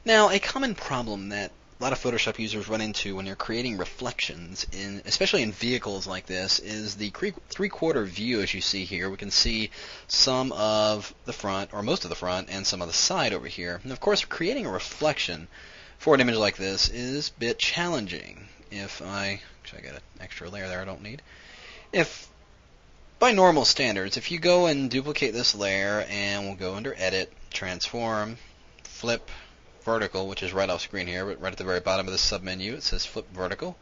Now, a common problem that a lot of Photoshop users run into when they're creating reflections, especially in vehicles like this, is the three-quarter view. As you see here, we can see some of the front, or most of the front, and some of the side over here. And of course, creating a reflection for an image like this is a bit challenging. Actually I got an extra layer there I don't need. If by normal standards, if you go and duplicate this layer, and we'll go under Edit, Transform, Flip Vertical, which is right off screen here, but right at the very bottom of the submenu it says Flip Vertical.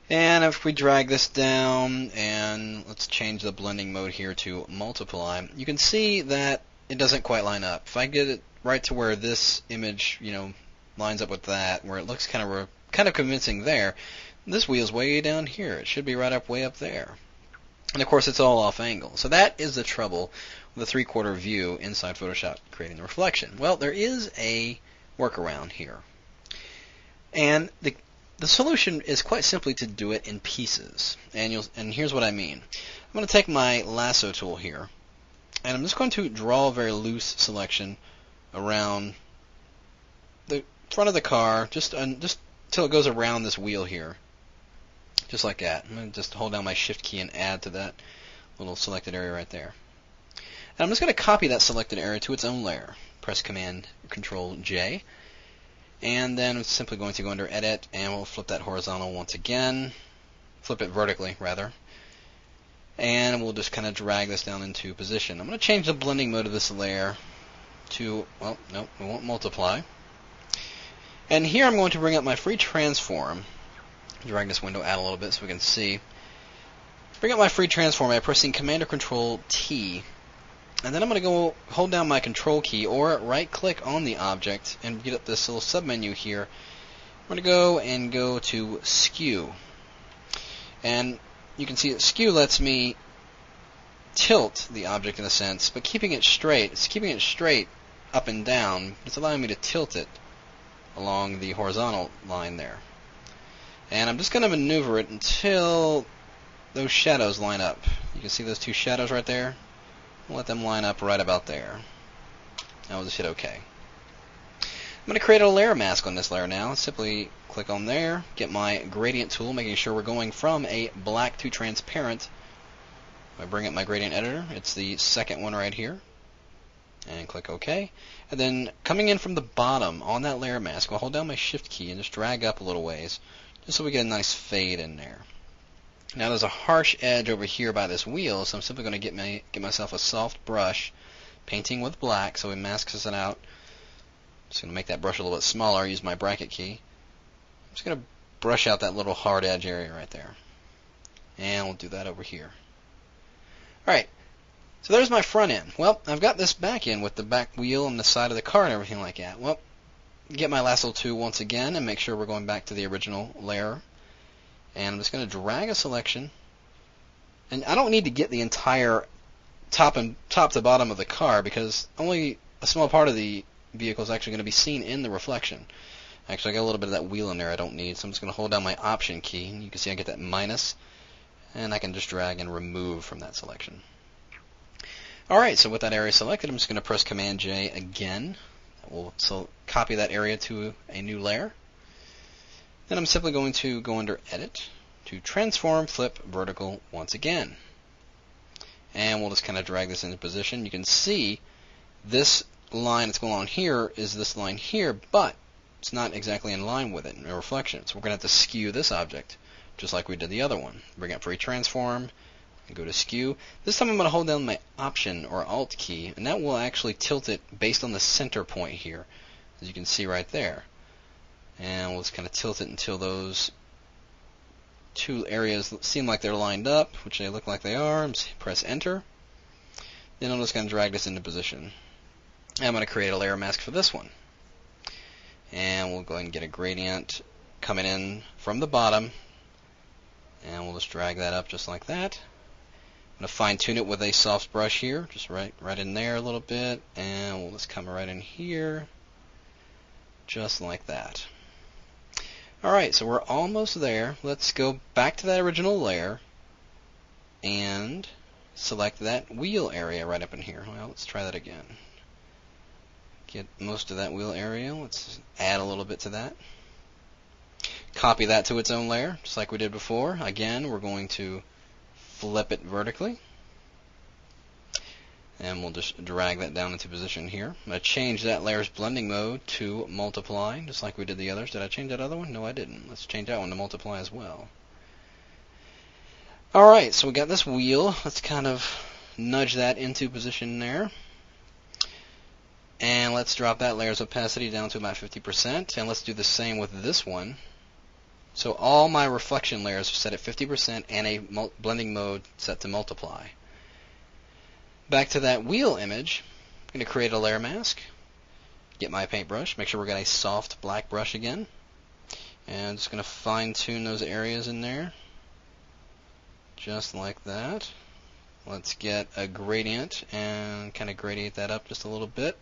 And if we drag this down, and let's change the blending mode here to Multiply, you can see that it doesn't quite line up. If I get it right to where this image, lines up with that, where it looks kind of convincing there, this wheel's way down here. It should be right up way up there. And of course it's all off angle. So that is the trouble with the three-quarter view inside Photoshop creating the reflection. Well, there is a workaround here. And the solution is quite simply to do it in pieces. And here's what I mean. I'm going to take my lasso tool here, and I'm just going to draw a very loose selection around the front of the car, just till it goes around this wheel here. Just like that. I'm going to just hold down my Shift key and add to that little selected area right there. And I'm just going to copy that selected area to its own layer. Press Command Control J. And then I'm simply going to go under Edit, and we'll flip that horizontal once again. Flip it vertically, rather. And we'll just kind of drag this down into position. I'm going to change the blending mode of this layer to, well, no, we won't multiply. And here I'm going to bring up my free transform. Drag this window out a little bit so we can see. Bring up my free transform by pressing Command or Control T. And then I'm going to go hold down my Control key or right click on the object and get up this little submenu here. I'm going to go to Skew. And you can see that Skew lets me tilt the object in a sense, but keeping it straight. It's keeping it straight up and down. It's allowing me to tilt it along the horizontal line there. And I'm just going to maneuver it until those shadows line up. You can see those two shadows right there. I'll let them line up right about there. Now we'll just hit OK. I'm going to create a layer mask on this layer now. Simply click on there, get my gradient tool, making sure we're going from a black to transparent. If I bring up my gradient editor, it's the second one right here. And click OK. And then coming in from the bottom on that layer mask, I'll hold down my Shift key and just drag up a little ways, just so we get a nice fade in there. Now there's a harsh edge over here by this wheel, so I'm simply going to get myself a soft brush, painting with black, so it masks it out. Just going to make that brush a little bit smaller, use my bracket key. I'm just going to brush out that little hard edge area right there. And we'll do that over here. Alright, so there's my front end. Well, I've got this back end with the back wheel and the side of the car and everything like that. Well, get my lasso tool once again and make sure we're going back to the original layer. And I'm just going to drag a selection. And I don't need to get the entire top to bottom of the car because only a small part of the vehicle is actually going to be seen in the reflection. Actually, I got a little bit of that wheel in there I don't need, so I'm just going to hold down my Option key. And you can see I get that minus, and I can just drag and remove from that selection. Alright, so with that area selected, I'm just going to press Command J again. We'll copy that area to a new layer. Then I'm simply going to go under Edit to Transform, Flip, Vertical once again. And we'll just kind of drag this into position. You can see this line that's going on here is this line here, but it's not exactly in line with it in a reflection. So we're going to have to skew this object, just like we did the other one. Bring up Free Transform, and go to Skew. This time I'm going to hold down my Option or Alt key, and that will actually tilt it based on the center point here, as you can see right there. And we'll just kind of tilt it until those two areas seem like they're lined up, which they look like they are. Press Enter. Then I'm just going to drag this into position. And I'm going to create a layer mask for this one. And we'll go ahead and get a gradient coming in from the bottom. And we'll just drag that up just like that. I'm going to fine tune it with a soft brush here, just right in there a little bit. And we'll just come right in here, just like that. Alright, so we're almost there. Let's go back to that original layer and select that wheel area right up in here. Well, let's try that again. get most of that wheel area. Let's add a little bit to that. Copy that to its own layer, just like we did before. Again, we're going to flip it vertically. And we'll just drag that down into position here. I'm going to change that layer's blending mode to multiply, just like we did the others. Did I change that other one? No, I didn't. Let's change that one to multiply as well. Alright, so we got this wheel. Let's kind of nudge that into position there. And let's drop that layer's opacity down to about 50%. And let's do the same with this one. So all my reflection layers are set at 50% and a blending mode set to multiply. Back to that wheel image, I'm going to create a layer mask, get my paintbrush, make sure we're got a soft black brush again, and I'm just going to fine tune those areas in there, just like that. Let's get a gradient and kind of gradient that up just a little bit.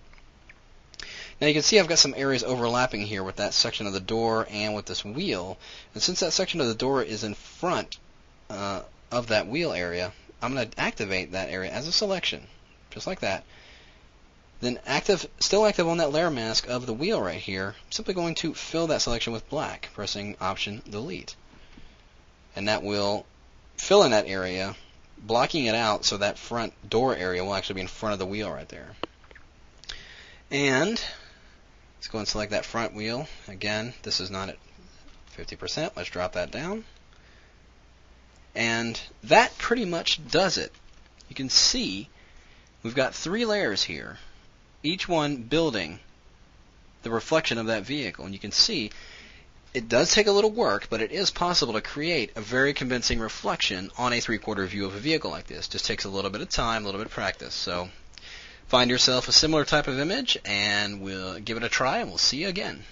Now you can see I've got some areas overlapping here with that section of the door and with this wheel, and since that section of the door is in front of that wheel area, I'm going to activate that area as a selection, just like that. Then still active on that layer mask of the wheel right here, I'm simply going to fill that selection with black, pressing Option Delete. And that will fill in that area, blocking it out so that front door area will actually be in front of the wheel right there. And let's go and select that front wheel. Again, this is not at 50%. Let's drop that down. And that pretty much does it. You can see we've got 3 layers here, each one building the reflection of that vehicle. And you can see it does take a little work, but it is possible to create a very convincing reflection on a 3/4 view of a vehicle like this. Just takes a little bit of time, a little bit of practice. So find yourself a similar type of image and we'll give it a try, and we'll see you again.